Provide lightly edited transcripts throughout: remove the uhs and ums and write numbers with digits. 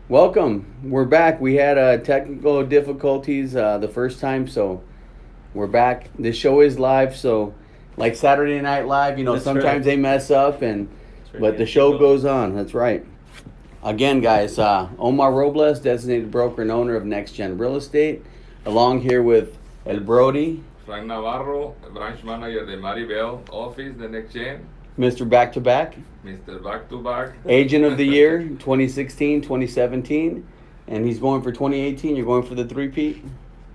Welcome. We're back. We had technical difficulties the first time, so we're back. This show is live, so like Saturday Night Live, That's right. sometimes they mess up, That's right. but Yeah, the keep show going. goes on. That's right. Again, guys, Omar Robles, designated broker and owner of neXGen Real Estate, along here with El Brody, Frank Navarro, branch manager de Maryvale office, the neXGen, Mr. Back to Back, Mr. Back to Back. Agent of the Year 2016, 2017, and he's going for 2018. You're going for the three-peat.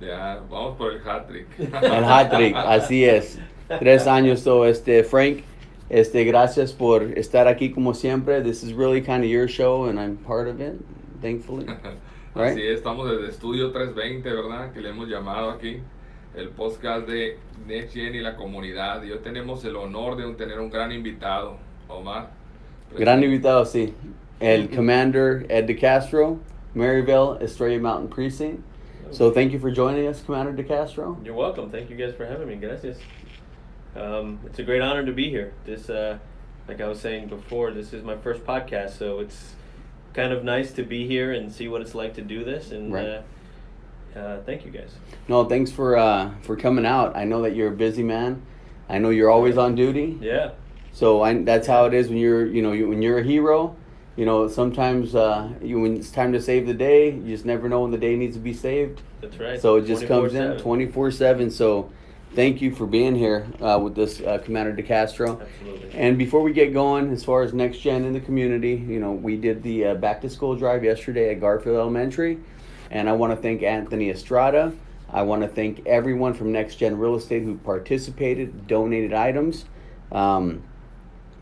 Ya, vamos por el hat-trick. El hat-trick, así es. 3 años, so Frank, gracias por estar aquí como siempre. This is really kind of your show, and I'm part of it, thankfully. Right? Así es, estamos desde Estudio 320, ¿verdad? Que le hemos llamado aquí el podcast de neXGen y la comunidad. Y hoy tenemos el honor de tener un gran invitado, Omar. Gran invitado, sí. El Commander DeCastro, Maryvale, Estrella Mountain Precinct. So thank you for joining us, Commander DeCastro. You're welcome. Thank you guys for having me. Gracias. It's a great honor to be here. This, like I was saying before, this is my first podcast, so it's kind of nice to be here and see what it's like to do this. And Right. Thank you guys. No, thanks for coming out. I know that you're a busy man. I know you're always on duty. Yeah. So that's how it is when when you're a hero. Sometimes when it's time to save the day, you just never know when the day needs to be saved. That's right. So it just comes in 24/7. 24/7. So thank you for being here with this Commander DeCastro. Absolutely. And before we get going, as far as neXGen in the community, we did the back to school drive yesterday at Garfield Elementary, and I want to thank Anthony Estrada. I want to thank everyone from neXGen Real Estate who participated, donated items.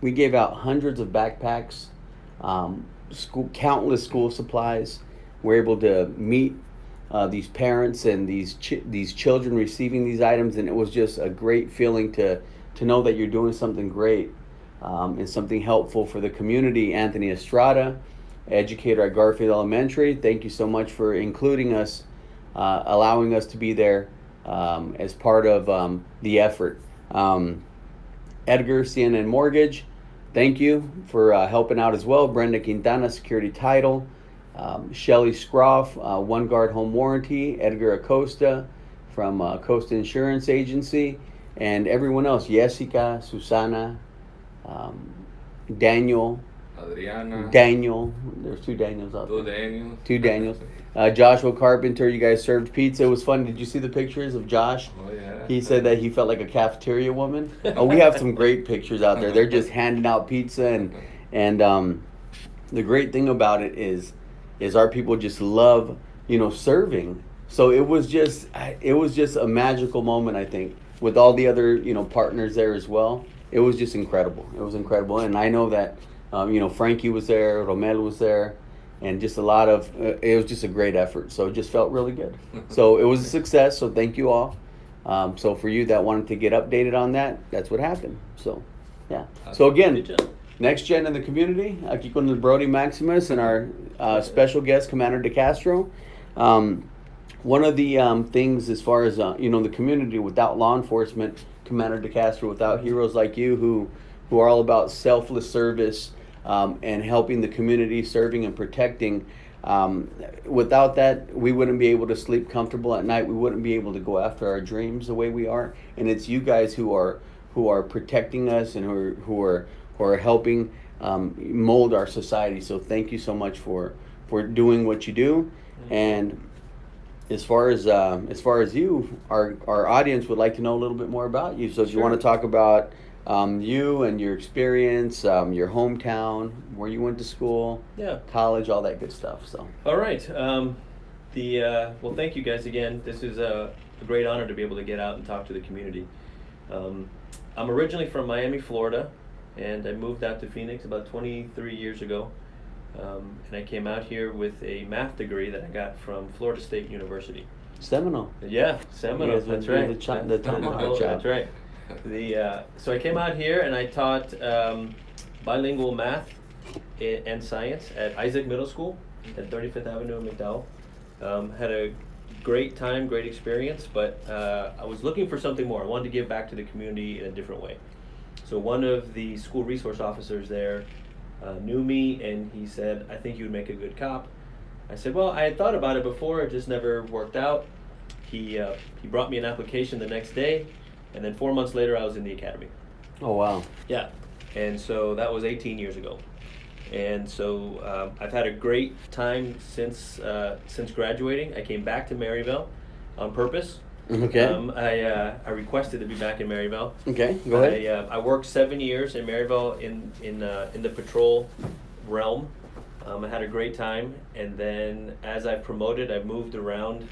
We gave out hundreds of backpacks, countless school supplies. We're able to meet these parents and these children receiving these items, and it was just a great feeling to know that you're doing something great and something helpful for the community. Anthony Estrada, educator at Garfield Elementary, thank you so much for including us, allowing us to be there as part of the effort. Edgar, CNN Mortgage, thank you for helping out as well. Brenda Quintana, Security Title. Shelly Scroff, One Guard Home Warranty. Edgar Acosta from Costa Insurance Agency. And everyone else, Jessica, Susana, Daniel, Adriana. Daniel. There's two Daniels out Two there. Daniels. Two Daniels. Joshua Carpenter, you guys served pizza. It was fun. Did you see the pictures of Josh? Oh, yeah. He said that he felt like a cafeteria woman. We have some great pictures out there. They're just handing out pizza, and the great thing about it is our people just love serving. So it was just a magical moment, I think, with all the other partners there as well. It was just incredible. It was incredible, and I know that Frankie was there, Romel was there. And just a lot of, it was just a great effort. So it just felt really good. So it was a success. So thank you all. So for you that wanted to get updated on that, that's what happened. So, yeah. So again, Good job. neXGen in the community, aquí con el Brody Maximus and our special guest, Commander DeCastro. One of the things as far as, the community without law enforcement, Commander DeCastro, without heroes like you who are all about selfless service, and helping the community, serving and protecting. Without that, we wouldn't be able to sleep comfortable at night. We wouldn't be able to go after our dreams the way we are. And it's you guys who are protecting us and who are helping mold our society. So thank you so much for doing what you do. And as far as you, our audience would like to know a little bit more about you. So if you want to talk about you and your experience, your hometown, where you went to school, Yeah. college, all that good stuff. So All right. Well, thank you guys again. This is a great honor to be able to get out and talk to the community. I'm originally from Miami, Florida, and I moved out to Phoenix about 23 years ago. And I came out here with a math degree that I got from Florida State University. Seminole. Yeah, Seminole. You guys That's went right. through the tomahawk chop. That's right. So I came out here and I taught bilingual math and science at Isaac Middle School at 35th Avenue in McDowell. Had a great time, great experience, but I was looking for something more. I wanted to give back to the community in a different way. So one of the school resource officers there knew me, and he said, I think you would make a good cop. I said, well, I had thought about it before, it just never worked out. He brought me an application the next day, and then 4 months later I was in the academy. Oh, wow. Yeah, and so that was 18 years ago. And so I've had a great time since graduating. I came back to Maryvale on purpose. Okay. I requested to be back in Maryvale. Okay, go ahead. I worked 7 years in Maryvale in the patrol realm. I had a great time, and then as I promoted, I moved around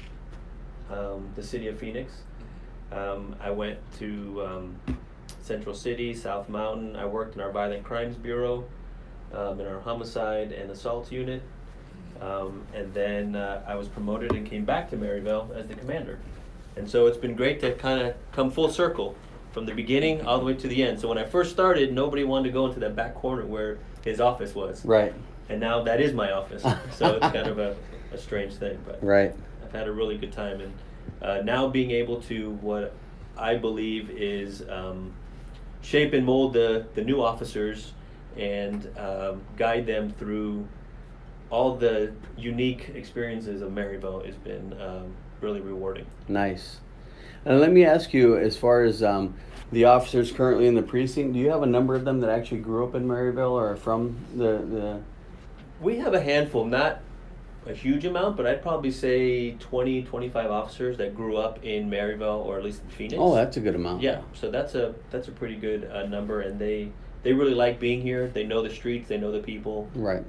the city of Phoenix. I went to Central City, South Mountain. I worked in our Violent Crimes Bureau, in our homicide and assault unit. And then I was promoted and came back to Maryvale as the commander. And so it's been great to kind of come full circle from the beginning all the way to the end. So when I first started, nobody wanted to go into that back corner where his office was. Right. And now that is my office. So it's kind of a strange thing. But right. I've had a really good time. And now being able to, what I believe is shape and mold the new officers and guide them through all the unique experiences of Maryvale has been really rewarding. Nice. And let me ask you, as far as the officers currently in the precinct, do you have a number of them that actually grew up in Maryvale or are from the... We have a handful, not a huge amount, but I'd probably say 20, 25 officers that grew up in Maryvale or at least in Phoenix. Oh, that's a good amount. Yeah, so that's a pretty good number, and they really like being here. They know the streets, they know the people. Right.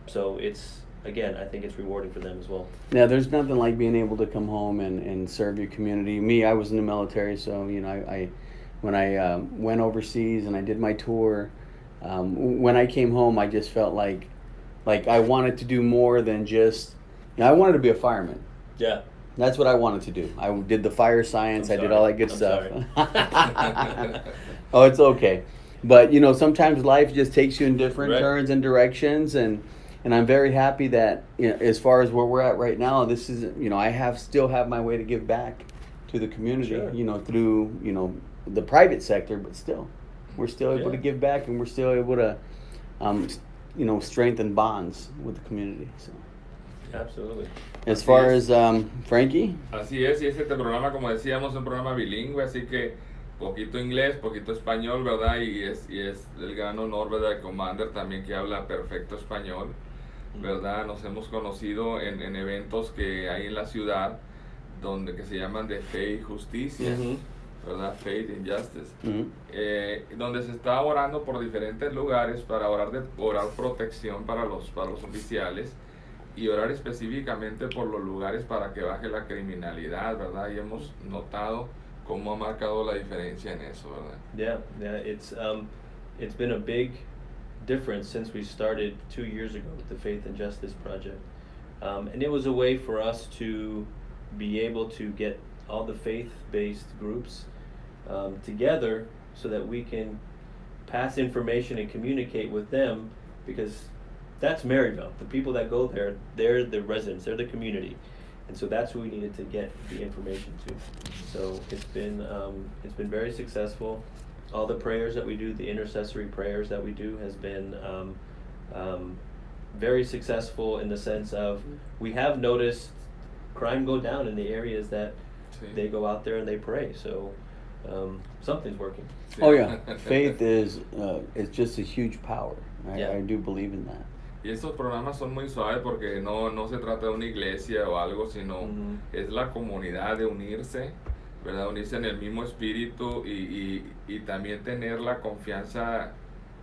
So it's, again, I think it's rewarding for them as well. Yeah, there's nothing like being able to come home and serve your community. Me, I was in the military, so you know, I when I went overseas and I did my tour, when I came home, I just felt like I wanted to do more than just, you know, I wanted to be a fireman. Yeah. That's what I wanted to do. I did the fire science. I did all that good stuff. Oh, it's okay. But, you know, sometimes life just takes you in different turns and directions, and I'm very happy that, you know, as far as where we're at right now, this is, you know, I still have my way to give back to the community, you know, through, you know, the private sector, but still, we're still able to give back, and we're still able to, you know, strengthen bonds with the community. So. Absolutely. As far as Frankie. Así es, y este programa, como decíamos, es un programa bilingüe, así que poquito inglés, poquito español, ¿verdad? Y es el gran honor, ¿verdad? De Commander también, que habla perfecto español, ¿verdad? Nos hemos conocido en eventos que hay en la ciudad, que se llaman de fe y justicia, ¿verdad? Faith and Justice, donde se está orando por diferentes lugares para orar protección para los oficiales, y orar específicamente por los lugares para que baje la criminalidad, ¿verdad? Y hemos notado cómo ha marcado la diferencia en eso, ¿verdad? Yeah, it's been a big difference since we started 2 years ago with the Faith and Justice Project. And it was a way for us to be able to get all the faith-based groups together so that we can pass information and communicate with them, because that's Maryvale. The people that go there, they're the residents, they're the community. And so that's who we needed to get the information to. So it's been very successful. All the prayers that we do, the intercessory prayers that we do, has been very successful in the sense of we have noticed crime go down in the areas that they go out there and they pray. So something's working. Oh yeah, faith is just a huge power. I do believe in that. Y estos programas son muy suaves porque no se trata de una iglesia o algo, sino es la comunidad de unirse, ¿verdad? Unirse en el mismo espíritu y también tener la confianza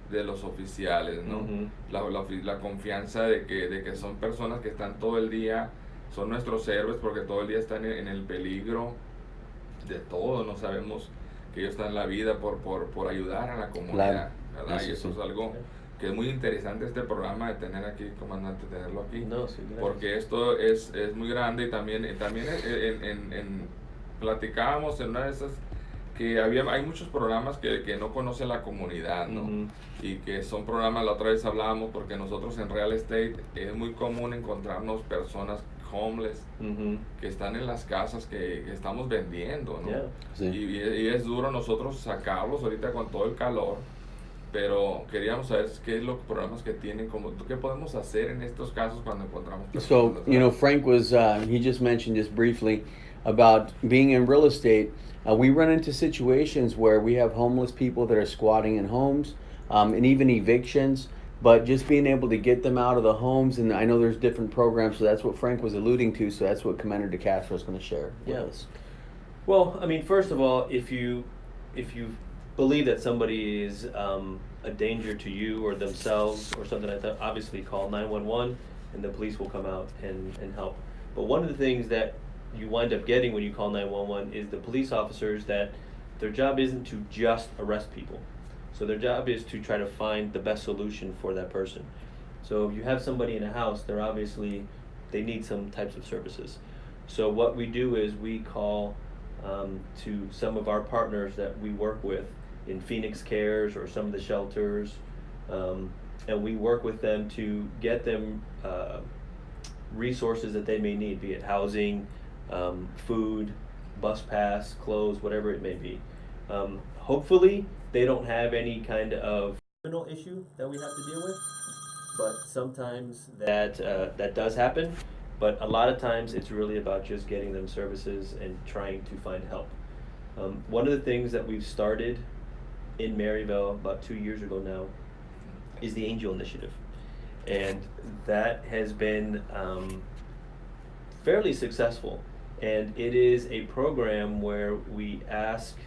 de los oficiales, ¿no? La confianza de que son personas que están todo el día, son nuestros héroes porque todo el día están en el peligro de todo, no sabemos que ellos están en la vida por ayudar a la comunidad, ¿verdad? Y eso es algo que es muy interesante, este programa, de tener aquí, comandante, tenerlo aquí, porque esto es muy grande. Y también platicábamos en una de esas que hay muchos programas que no conocen la comunidad, ¿no? Y que son programas, la otra vez hablábamos, porque nosotros en real estate es muy común encontrarnos personas homeless que están en las casas que estamos vendiendo, ¿no? Y es duro nosotros sacarlos ahorita con todo el calor, pero queríamos saber qué es los programas que tienen, como qué podemos hacer en estos casos cuando encontramos So, personas. you know, Frank was, he just mentioned just briefly about being in real estate. We run into situations where we have homeless people that are squatting in homes, and even evictions, but just being able to get them out of the homes. And I know there's different programs, so that's what Frank was alluding to. So that's what Commander DeCastro is going to share with us. Well, I mean, first of all, if you believe that somebody is a danger to you or themselves or something like that, obviously call 911 and the police will come out and help. But one of the things that you wind up getting when you call 911 is the police officers that their job isn't to just arrest people. So their job is to try to find the best solution for that person. So if you have somebody in a house, they need some types of services. So what we do is we call to some of our partners that we work with in Phoenix Cares or some of the shelters, and we work with them to get them resources that they may need, be it housing, food, bus pass, clothes, whatever it may be. Hopefully they don't have any kind of criminal issue that we have to deal with, but sometimes that does happen. But a lot of times it's really about just getting them services and trying to find help. One of the things that we've started in Maryvale about 2 years ago now is the Angel Initiative. And that has been fairly successful. And it is a program where we ask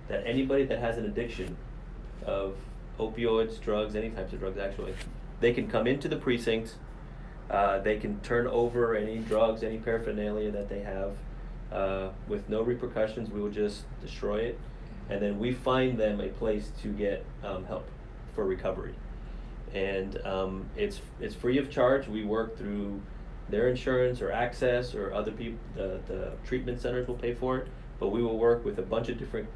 that anybody that has an addiction of opioids, drugs, any types of drugs actually, they can come into the precinct. They can turn over any drugs, any paraphernalia that they have with no repercussions. We will just destroy it, and then we find them a place to get help for recovery. And it's free of charge. We work through their insurance or access or other people. The treatment centers will pay for it, but we will work with a bunch of different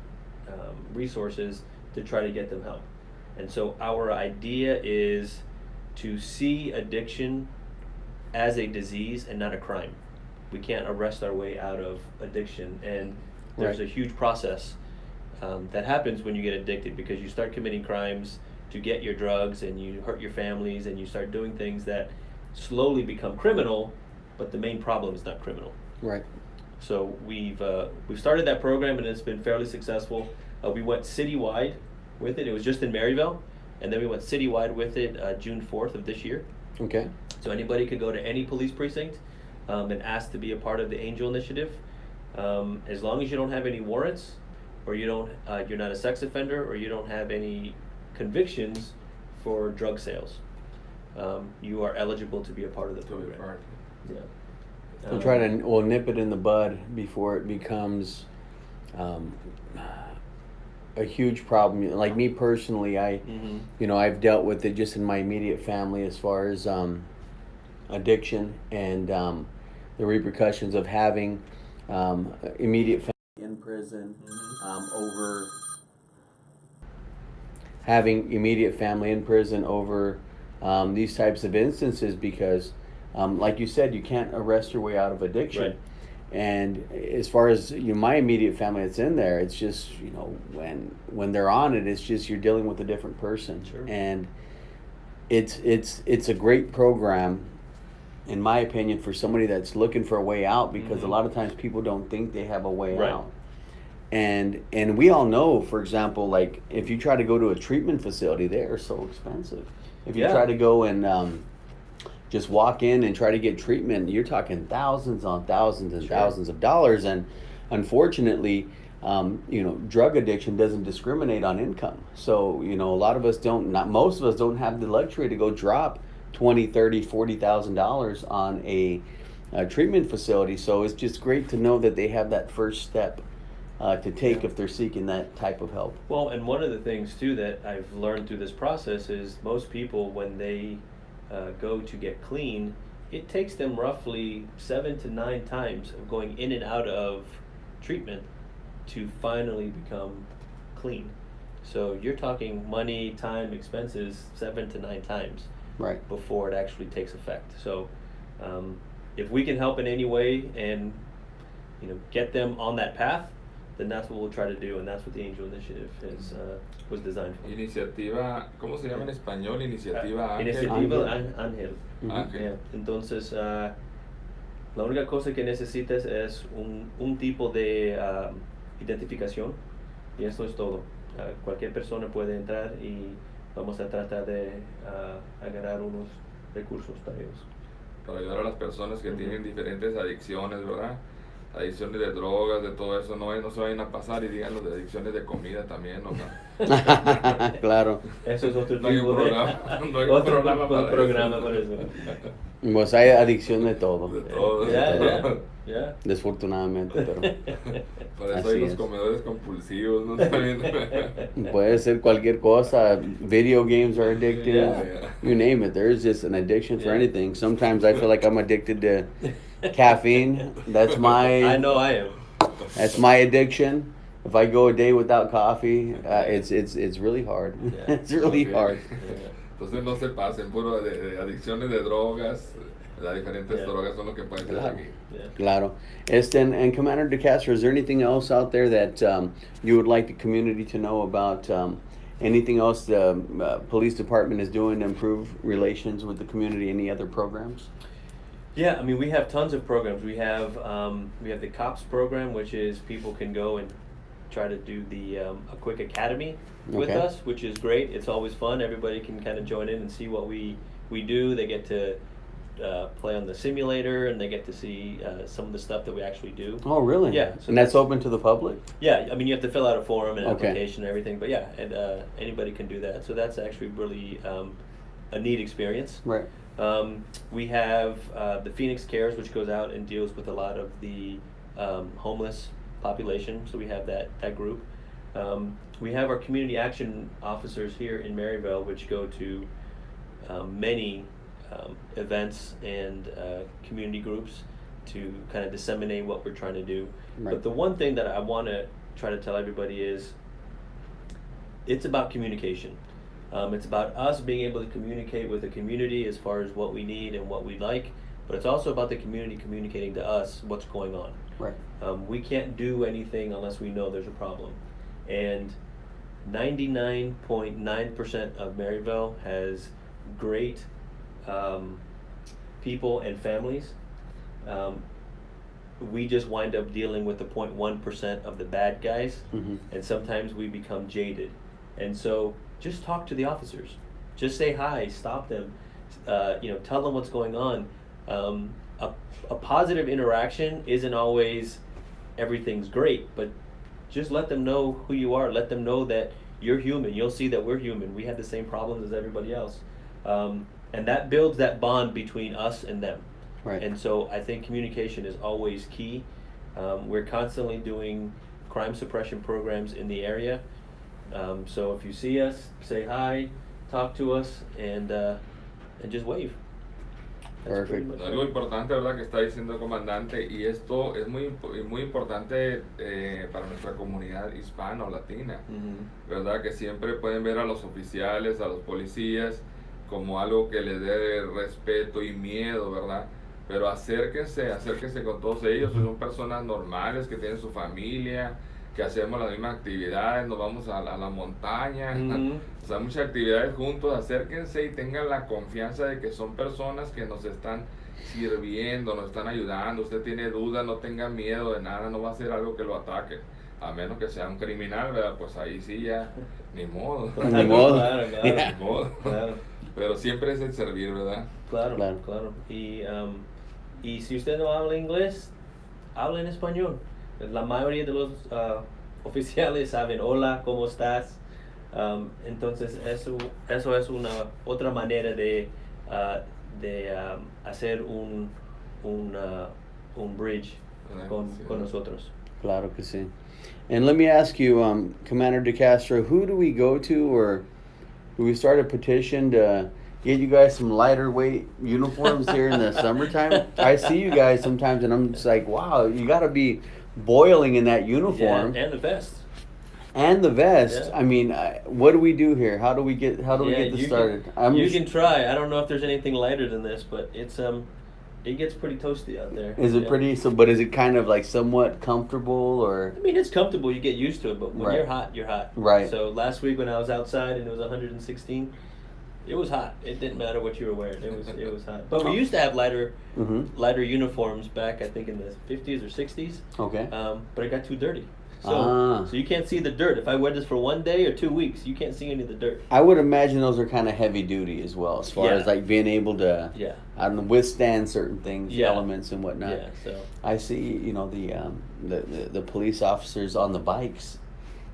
resources to try to get them help. And so our idea is to see addiction as a disease and not a crime. We can't arrest our way out of addiction, and there's a huge process that happens when you get addicted, because you start committing crimes to get your drugs and you hurt your families and you start doing things that slowly become criminal, but the main problem is not criminal. Right. So we've started that program and it's been fairly successful. We went citywide with it. It was just in Maryvale, and then we went citywide with it June 4th of this year. Okay. So anybody could go to any police precinct and ask to be a part of the Angel Initiative. As long as you don't have any warrants, or you're not a sex offender, or you don't have any convictions for drug sales, you are eligible to be a part of the program. Yeah. We'll try to nip it in the bud before it becomes a huge problem. Like me personally, I've dealt with it just in my immediate family as far as addiction and the repercussions of having immediate family in prison over having immediate family in prison over these types of instances, because like you said, you can't arrest your way out of addiction. Right. And as far as my immediate family that's in there, it's just when they're on it, it's just you're dealing with a different person. Sure. And it's a great program, in my opinion, for somebody that's looking for a way out, because a lot of times people don't think they have a way out. And we all know, for example, like if you try to go to a treatment facility, they are so expensive. If you try to go and just walk in and try to get treatment, you're talking thousands on thousands and thousands of dollars. And unfortunately, drug addiction doesn't discriminate on income. So, a lot of us most of us don't have the luxury to go drop $20,000, $30,000, $40,000 on a treatment facility. So it's just great to know that they have that first step to take if they're seeking that type of help. Well, and one of the things too that I've learned through this process is most people, when they go to get clean, it takes them roughly 7 to 9 times of going in and out of treatment to finally become clean. So you're talking money, time, expenses 7 to 9 times before it actually takes effect. So if we can help in any way and get them on that path, then that's what we'll try to do, and that's what the Angel Initiative was designed for. Iniciativa, ¿cómo se llama en español? Iniciativa Ángel. Iniciativa Ángel. Ángel. Yeah. Entonces, la única cosa que necesitas es un tipo de identificación, y eso es todo. Cualquier persona puede entrar y vamos a tratar de agarrar unos recursos para ellos. Para ayudar a las personas que tienen diferentes adicciones, ¿verdad? Adicciones de drogas, de todo eso, no se vayan a pasar y digan los de adicciones de comida también, ¿no? Claro. Eso es otro No hay un tipo programa, no hay un otro programa para eso. Pues hay adicción de todo. De todo, Ya, de todo. ya. Desfortunadamente, pero Para eso así hay los es. comedores compulsivos, ¿no? También. puede ser cualquier cosa. Video games are addictive. Yeah. You name it. There's just an addiction for Yeah. anything. Sometimes I feel like I'm addicted to caffeine. That's my I know I am. That's my addiction. If I go a day without coffee, it's really hard. Yeah. It's really Ok. hard. Entonces no se pasen, puro de adicciones de drogas, las diferentes Yeah. drogas son lo que pueden ser Claro. aquí. Yeah. Claro. And Commander DeCastro, is there anything else out there that you would like the community to know about? Anything else the police department is doing to improve relations with the community? Any other programs? Yeah, I mean, we have tons of programs. We have the COPS program, which is people can go and try to do the a quick academy with Okay. us, which is great. It's always fun. Everybody can kind of join in and see what we do. They get to play on the simulator, and they get to see some of the stuff that we actually do. Oh, really? Yeah, so And that's open to the public? Yeah, I mean, you have to fill out a form and Okay. application and everything, but yeah, and anybody can do that. So that's actually really a neat experience. Right. We have the Phoenix Cares, which goes out and deals with a lot of the homeless population. So we have that group. We have our community action officers here in Maryvale, which go to many events and community groups to kind of disseminate what we're trying to do. Right. But the one thing that I want to try to tell everybody is it's about communication. It's about us being able to communicate with the community as far as what we need and what we like, but it's also about the community communicating to us what's going on. Right. We can't do anything unless we know there's a problem. And 99.9% of Maryvale has great people and families. We just wind up dealing with the 0.1% of the bad guys, Mhm. and sometimes we become jaded. And so just talk to the officers. Just say hi, stop them, tell them what's going on. A positive interaction isn't always everything's great, but just let them know who you are. Let them know that you're human. You'll see that we're human. We have the same problems as everybody else. And that builds that bond between us and them. Right. And so I think communication is always key. We're constantly doing crime suppression programs in the area. So if you see us, say hi, talk to us, and just wave. That's Perfect. pretty much Algo it. importante, ¿verdad?, que está diciendo el comandante, y esto es muy importante para nuestra comunidad hispana o latina, Mhm. ¿verdad? Que siempre pueden ver a los oficiales, a los policías, como algo que les dé respeto y miedo, ¿verdad? Pero acérquense con todos ellos, son personas normales que tienen su familia, que hacemos las mismas actividades, nos vamos a la montaña, Mhm. o sea, muchas actividades juntos. Acérquense y tengan la confianza de que son personas que nos están sirviendo, nos están ayudando. Usted tiene dudas, no tenga miedo de nada, no va a ser algo que lo ataque, a menos que sea un criminal, ¿verdad? Pues ahí sí ya, ni modo. Ni modo. Claro, claro. Yeah. Ni modo. Claro. Pero siempre es el servir, ¿verdad? Claro, Claro. claro. Y si usted no habla inglés, habla en español. La mayoría de los oficiales saben hola, ¿cómo estás? Entonces eso es una otra manera de hacer un bridge con nosotros. Claro que sí. And let me ask you, Commander DeCastro, who do we go to, or do we start a petition to get you guys some lighter weight uniforms here in the summertime? I see you guys sometimes, and I'm just like, wow, you got to be boiling in that uniform. Yeah, and the vest. And the vest. Yeah. I mean, what do we do here? How do we get this You started? can try. I don't know if there's anything lighter than this, but it's It gets pretty toasty out there. Is it Yeah. pretty? So, but is it kind of like somewhat comfortable, or? I mean, it's comfortable. You get used to it, but when Right. you're hot, you're hot. Right. So last week when I was outside and it was 116, it was hot. It didn't matter what you were wearing. It was hot. But we used to have lighter uniforms back, I think, in the 50s or 60s. Okay. But it got too dirty. So you can't see the dirt. If I wear this for 1 day or 2 weeks, you can't see any of the dirt. I would imagine those are kind of heavy duty as well, as far Yeah. as like being able to, Yeah. I don't know, withstand certain things, Yeah. elements and whatnot. Yeah. So. I see, you know, the police officers on the bikes,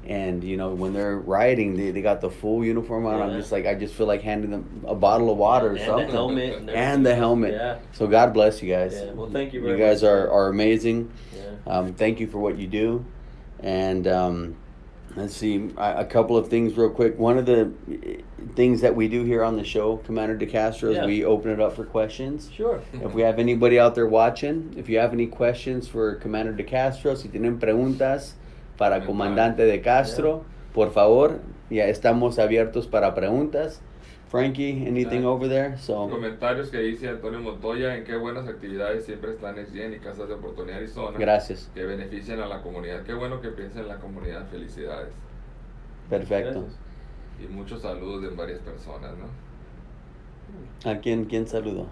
and you know when they're riding, they got the full uniform on. I'm Yeah. just like, I just feel like handing them a bottle of water or And something. the helmet. And the helmet. Yeah. So God bless you guys. Yeah. Well, thank you very You guys much. are amazing. Yeah. Thank you for what you do. And let's see, a couple of things real quick. One of the things that we do here on the show, Commander DeCastro, is Yeah. we open it up for questions. Sure. If we have anybody out there watching, if you have any questions for Commander DeCastro, si tienen preguntas para Comandante DeCastro, por favor, ya estamos abiertos para preguntas. Frankie, anything over there? So. Comentarios que dice Antonio Montoya, en qué buenas actividades siempre están neXGen y Casas de Oportunidad Arizona. Gracias. Que benefician a la comunidad. Qué bueno que piensen en la comunidad. Felicidades. Perfecto. Gracias. Y muchos saludos de varias personas, ¿no? ¿A quién saludó?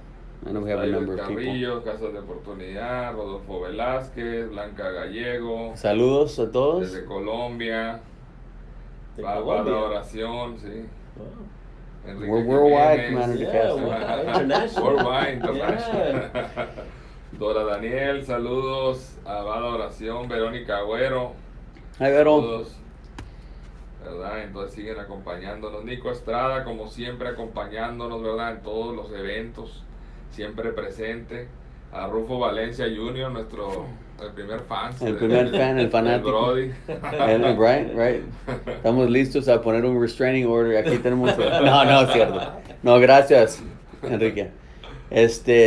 I know we have a David number of people. Carrillo, Casas de Oportunidad, Rodolfo Velázquez, Blanca Gallego, Saludos a todos. desde Colombia, De va Colombia. la oración, sí. Wow. Enrique We're worldwide, Jiménez. Commander Yeah, DeCastro. wow, international. Worldwide, international. Dora Daniel, saludos. Abada Oración, Verónica Agüero. Hi, Vero. Saludos. ¿Verdad? Entonces siguen acompañándonos. Nico Estrada, como siempre, acompañándonos, ¿verdad? En todos los eventos, siempre presente. A Rufo Valencia Jr., el primer fan. El primer fan, el fanático. Brody. Right. Estamos listos a poner un restraining order. Aquí tenemos. No, es cierto. No, gracias, Enrique.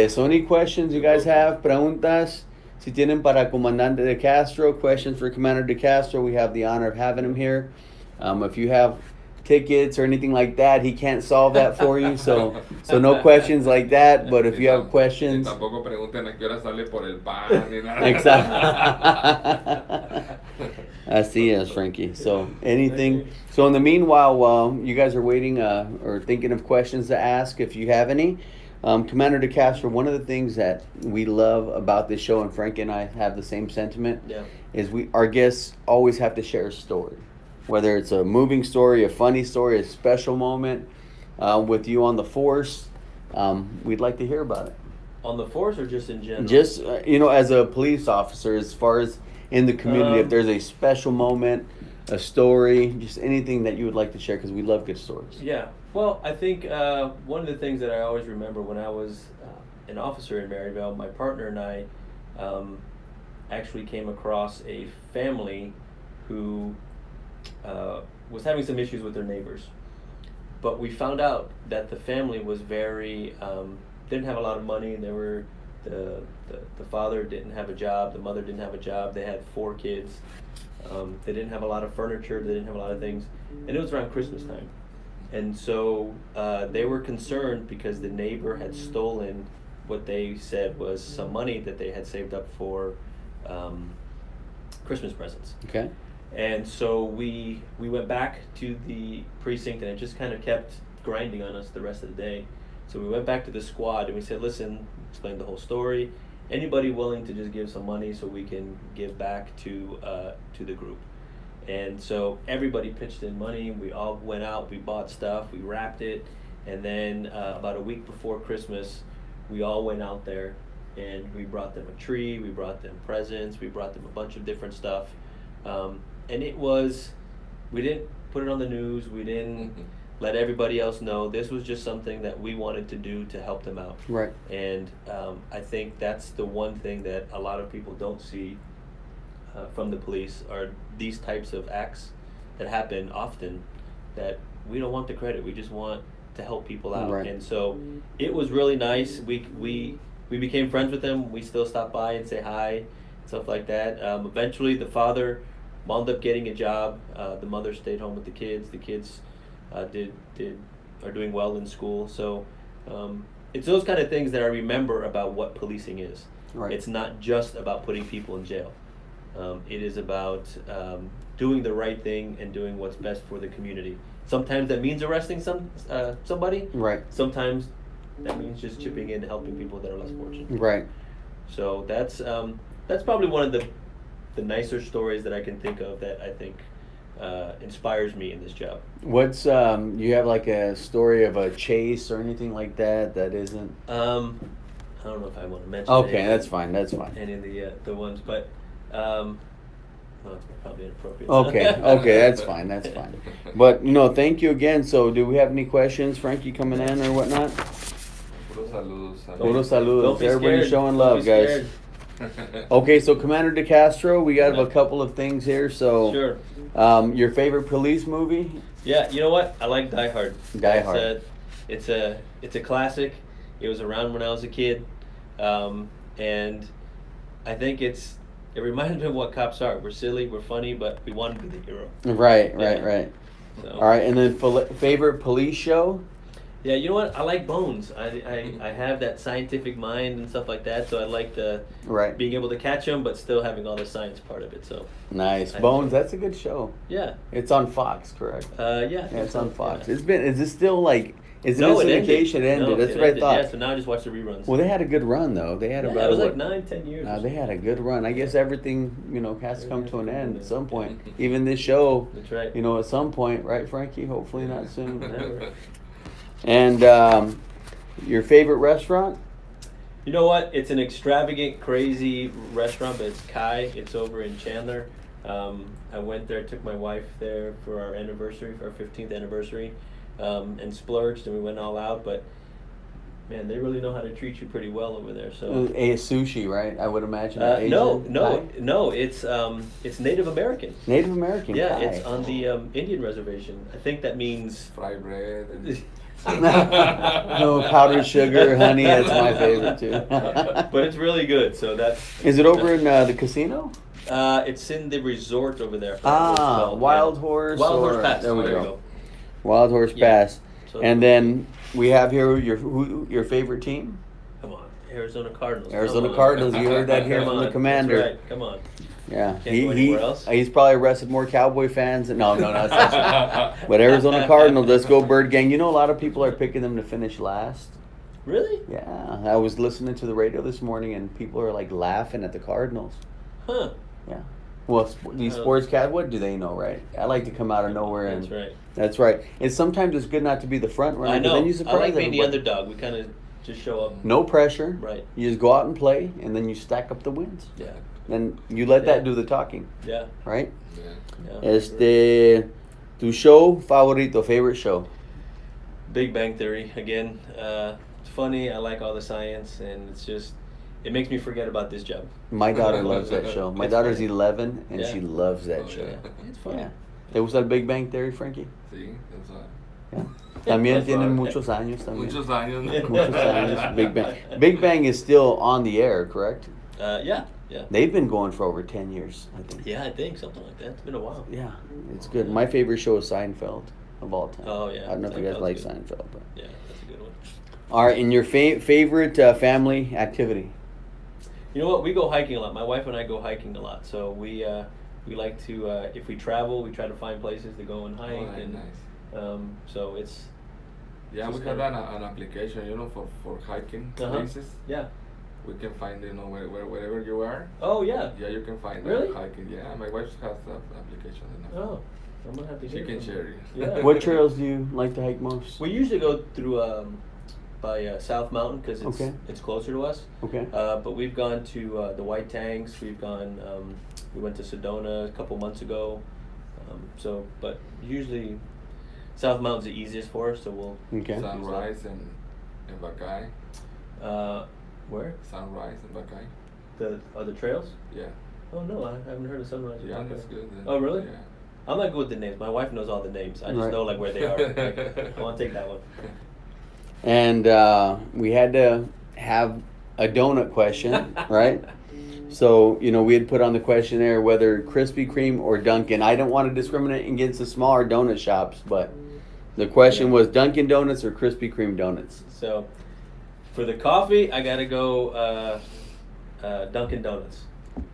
So any questions you guys have? Preguntas? Si tienen para Comandante DeCastro, questions for Commander DeCastro, we have the honor of having him here. If you have tickets or anything like that, he can't solve that for you. So no questions like that. But if you have questions, Tampoco pregunten a qué hora sale por el pan ni nada. exactly. Así es, Frankie. So anything. So in the meanwhile, while you guys are waiting or thinking of questions to ask, if you have any, Commander DeCastro, one of the things that we love about this show, and Frankie and I have the same sentiment, is our guests always have to share a story. Whether it's a moving story, a funny story, a special moment with you on the force, we'd like to hear about it. On the force or just in general? Just, as a police officer, as far as in the community, if there's a special moment, a story, just anything that you would like to share, because we love good stories. Yeah. Well, I think one of the things that I always remember when I was an officer in Maryvale, my partner and I actually came across a family who was having some issues with their neighbors. But we found out that the family was very, didn't have a lot of money. They were, the father didn't have a job, the mother didn't have a job, they had 4 kids. They didn't have a lot of furniture, they didn't have a lot of things. And it was around Christmas time. And so they were concerned because the neighbor had stolen what they said was some money that they had saved up for Christmas presents. Okay. And so we went back to the precinct, and it just kind of kept grinding on us the rest of the day. So we went back to the squad and we said, listen, explain the whole story. Anybody willing to just give some money so we can give back to the group? And so everybody pitched in money. We all went out, we bought stuff, we wrapped it, and then about a week before Christmas, we all went out there and we brought them a tree, we brought them presents, we brought them a bunch of different stuff. And it was, we didn't put it on the news, we didn't let everybody else know. This was just something that we wanted to do to help them out. Right. And I think that's the one thing that a lot of people don't see from the police are these types of acts that happen often that we don't want the credit, we just want to help people out. Right. And so it was really nice. We became friends with them. We still stop by and say hi, stuff like that. Eventually the father wound up getting a job. The mother stayed home with the kids. The kids are doing well in school. So it's those kind of things that I remember about what policing is. Right. It's not just about putting people in jail. It is about doing the right thing and doing what's best for the community. Sometimes that means arresting somebody. Right. Sometimes that means just chipping in, helping people that are less fortunate. Right. So that's probably one of the nicer stories that I can think of that I think inspires me in this job. What's you have like a story of a chase or anything like that that isn't? I don't know if I want to mention. Okay, that's fine. That's fine. Any of the ones, but well, it's probably inappropriate. Okay, that's fine. That's fine. But thank you again. So, do we have any questions, Frankie, coming in or whatnot? Puros saludos. Puros saludos. Don't be Everybody scared. showing Don't love, be guys. scared. Okay, so Commander DeCastro, we got a couple of things here. So, Sure. Your favorite police movie? Yeah, you know what? I like Die Hard. Die Hard. It's a classic. It was around when I was a kid, and I think it reminds me of what cops are. We're silly, we're funny, but we want to be the hero. Right. So. All right, and then favorite police show? Yeah, you know what? I like Bones. I have that scientific mind and stuff like that, so I like being able to catch them, but still having all the science part of it. So nice. Bones, that's a good show. Yeah. It's on Fox, correct? Yeah, it's on Fox. Yeah. Is this still like, is it No, a it ended. syndication? It ended. No, That's it what I ended. thought. Yeah, so now I just watch the reruns. Well, they had a good run, though. They had about, it was like 9-10 years. They had a good run. I guess everything, has to come to an end at some point. Even this show, That's right. at some point, right, Frankie? Hopefully not soon. Never. And your favorite restaurant? You know what? It's an extravagant, crazy restaurant, but it's Kai. It's over in Chandler. I went there, took my wife there for our anniversary, for our 15th anniversary, and splurged, and we went all out. But man, they really know how to treat you pretty well over there. So A sushi, right? I would imagine. No. It's Native American. Native American. Yeah, Kai. it's on the Indian reservation. I think that means Fried bread. No powdered sugar, honey. That's my favorite too. But it's really good. So that's. Is it over in the casino? It's in the resort over there. Wild Horse. Wild Horse Pass. There we you go. Wild Horse Pass. So and then we have here your favorite team. Come on, Arizona Cardinals. Arizona Cardinals. You heard that here from the Commander. That's right. Come on. Yeah, Can't go anywhere else. He's probably arrested more Cowboy fans. No, that's not true. But Arizona Cardinals, let's go Bird Gang. A lot of people are picking them to finish last. Really? Yeah, I was listening to the radio this morning, and people are like laughing at the Cardinals. Huh. Yeah. Well, these sports cats, what do they know, right? I like to come out of nowhere, and that's right. That's right. And sometimes it's good not to be the front runner. I know. Then you surprise I like being the everybody. underdog. We kind of just show up. No pressure. Right. You just go out and play, and then you stack up the wins. Yeah. Then you let that do the talking. Yeah. Right? Yeah. Tu show favorito, favorite show? Big Bang Theory. Again, it's funny. I like all the science, and it makes me forget about this job. My daughter loves that show. My daughter's 11, and she loves that show. Yeah. It's fun. Yeah. ¿Te gusta el Big Bang Theory, Frankie? Sí, that's right. Yeah. También tienen muchos años también. Muchos años. Muchos años. Big Bang. Big Bang is still on the air, correct? Yeah. They've been going for over 10 years, I think. Yeah, I think something like that. It's been a while. Yeah, it's good. My favorite show is Seinfeld of all time. Oh yeah. I don't know if you guys like good. Seinfeld, but Yeah, that's a good one. all right. And your favorite family activity? You know what? We go hiking a lot. My wife and I go hiking a lot. So we like to if we travel, we try to find places to go and hike. Oh, and nice. So it's. Yeah, we have an application, for hiking places. Yeah. We can find, wherever you are. Oh yeah. Yeah, you can find Really? hiking. Yeah, my wife has the application. Oh, I'm gonna have to. She hear can from share her. it. Yeah. What trails do you like to hike most? We usually go through by South Mountain because it's closer to us. Okay. But we've gone to the White Tanks. We've gone. We went to Sedona a couple months ago. But usually South Mountain's the easiest for us. So we'll. Okay. Sunrise in Bacay. Where? Sunrise in Bacay. The trails? Yeah. Oh no, I haven't heard of Sunrise. Yeah, that's good. Oh really? Yeah. I'm not good with the names. My wife knows all the names. I just know like where they are. Like, I want to take that one. And we had to have a donut question, right? So, we had put on the questionnaire whether Krispy Kreme or Dunkin. I don't want to discriminate against the smaller donut shops, but the question was Dunkin Donuts or Krispy Kreme Donuts. So, For the coffee, I gotta go Dunkin Donuts.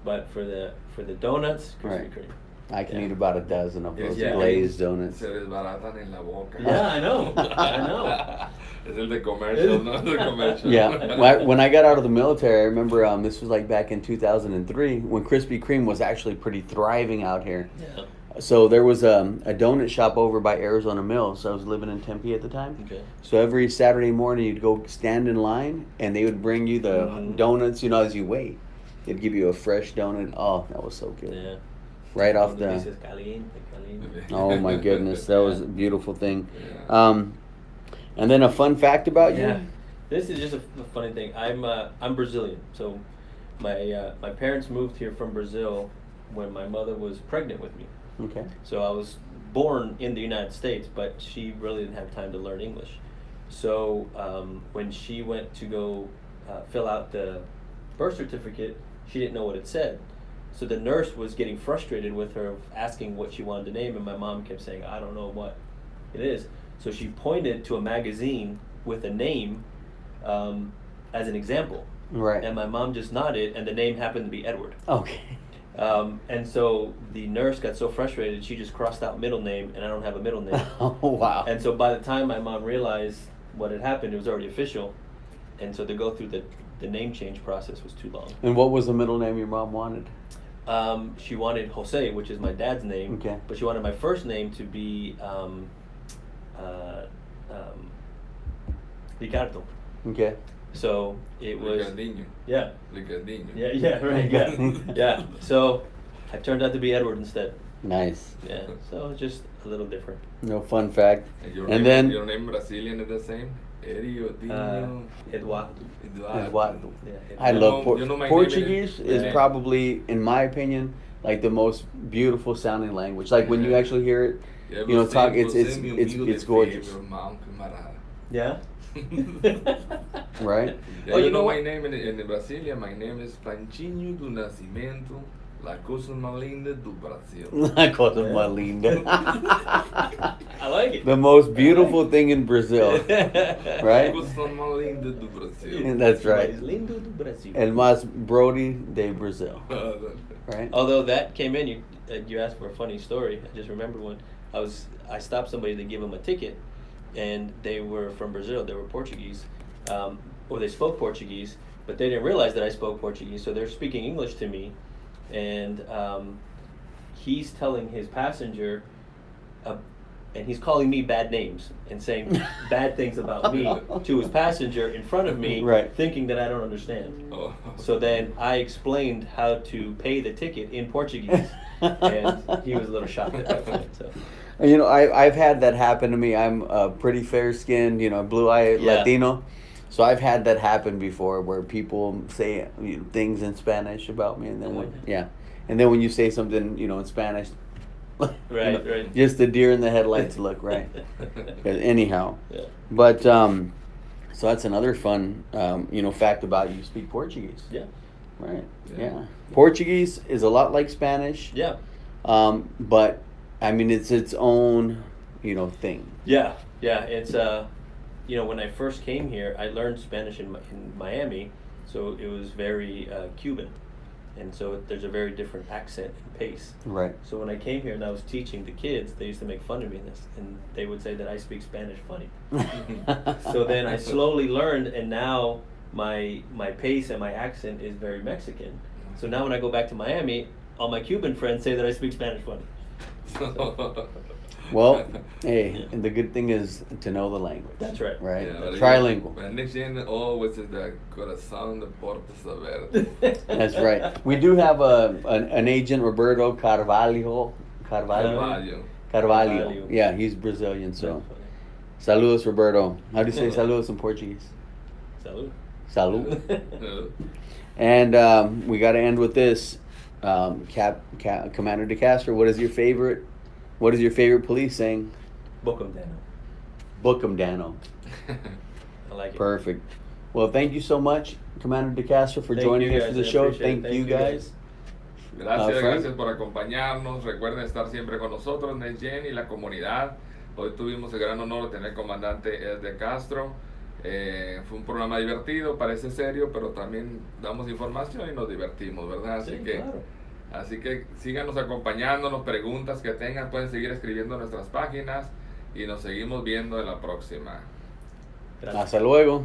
But for the donuts, Krispy Right. Kreme. I can Yeah. eat about a dozen of those Yeah. glazed donuts. Se desbaratan en la boca. Yeah, I know. I know. Es el de commercial, ¿no? Es el commercial. Yeah, when I got out of the military, I remember this was like back in 2003 when Krispy Kreme was actually pretty thriving out here. Yeah. So there was a donut shop over by Arizona Mills. I was living in Tempe at the time. Okay. So every Saturday morning, you'd go stand in line, and they would bring you the donuts. You know, as you wait, they'd give you a fresh donut. Oh, that was so good. Yeah. Right off Donde the. dices caliente. Oh my goodness, that was a beautiful thing. Yeah. And then a fun fact about you. Yeah. This is just a funny thing. I'm Brazilian, so my parents moved here from Brazil when my mother was pregnant with me. Okay. So I was born in the United States, but she really didn't have time to learn English. So when she went to go fill out the birth certificate, she didn't know what it said. So the nurse was getting frustrated with her, asking what she wanted to name, and my mom kept saying, I don't know what it is. So she pointed to a magazine with a name as an example. Right. And my mom just nodded, and the name happened to be Edward. Okay. And so the nurse got so frustrated, she just crossed out middle name, and I don't have a middle name. Oh wow. And so by the time my mom realized what had happened, it was already official. And so to go through the name change process was too long. And what was the middle name your mom wanted? She wanted Jose, which is my dad's name. Okay. But she wanted my first name to be Ricardo. Okay. So it was Ricardinho. yeah. Ricardinho. Yeah, right, yeah. Yeah. So I turned out to be Edward instead. Nice. Yeah. So just a little different. No fun fact. Your And name, then your name Brazilian is the same. Eduardo. Eduardo. Eduardo. Yeah, I love You know my name Portuguese in- is Yeah. probably, in my opinion, like the most beautiful sounding language. Like when you Yeah. actually hear it, Yeah, you know, você- talk. você It's é meu amigo de gorgeous, fé, meu irmão, camarada. Yeah. right? Yeah, Oh, you you know know my what? name in Brasilia? My name is Panchinho do Nascimento, la cosa mais linda do Brasil. La cosa Yeah. más linda. I like it. The most beautiful thing in Brazil, right? Cosa mais linda do Brasil. That's right. Mais lindo do Brasil. El más Brody de Brazil, right? Although that came in, you asked for a funny story. I just remembered one. I stopped somebody to give them a ticket, and they were from Brazil. They were Portuguese, or they spoke Portuguese, but they didn't realize that I spoke Portuguese. So they're speaking English to me, and he's telling his passenger, and he's calling me bad names and saying bad things about me to his passenger in front of me, Right. thinking that I don't understand. Oh. So then I explained how to pay the ticket in Portuguese, and he was a little shocked at that point. So You know, I've had that happen to me. I'm pretty fair skinned, you know, blue eye Yeah. Latino. So I've had that happen before where people say things in Spanish about me, and then and then when you say something, you know, in Spanish, Right, right. just the deer in the headlights look, right? 'Cause anyhow, Yeah. but so that's another fun, you know, fact about you. Speak Portuguese, Yeah. right? Yeah. Yeah. Portuguese is a lot like Spanish, Yeah. but I mean it's its own, you know, thing. Yeah. Yeah. It's you know, when I first came here, I learned Spanish in Miami, so it was very Cuban, and so there's a very different accent and pace. Right. So when I came here and I was teaching the kids, they used to make fun of me, and they would say that I speak Spanish funny. So then I slowly learned, and now my pace and my accent is very Mexican. So now when I go back to Miami, all my Cuban friends say that I speak Spanish funny. Well, hey, and the good thing is to know the language. That's right. Right? Yeah, but Trilingual. neXGen always is the corazón de Porto Saber. That's right. We do have an agent, Roberto Carvalho. Carvalho. Carvalho. Yeah, he's Brazilian. So, saludos, Roberto. How do you say saludos in Portuguese? Salud. Salud. And we got to end with this. Commander DeCastro, what is your favorite police saying? Book 'em down. Book 'em, Dano. I like it. Perfect. Well, thank you so much, Commander DeCastro, for joining us for the show. Thank you guys. Gracias, Frank. gracias por acompañarnos. Recuerden estar siempre con nosotros, neXGen y la comunidad. Hoy tuvimos el gran honor de tener al comandante DeCastro. Fue un programa divertido, parece serio, pero también damos información y nos divertimos, ¿verdad? Sí, claro. Así que síganos acompañándonos, preguntas que tengan, pueden seguir escribiendo en nuestras páginas y nos seguimos viendo en la próxima. Gracias. Hasta luego.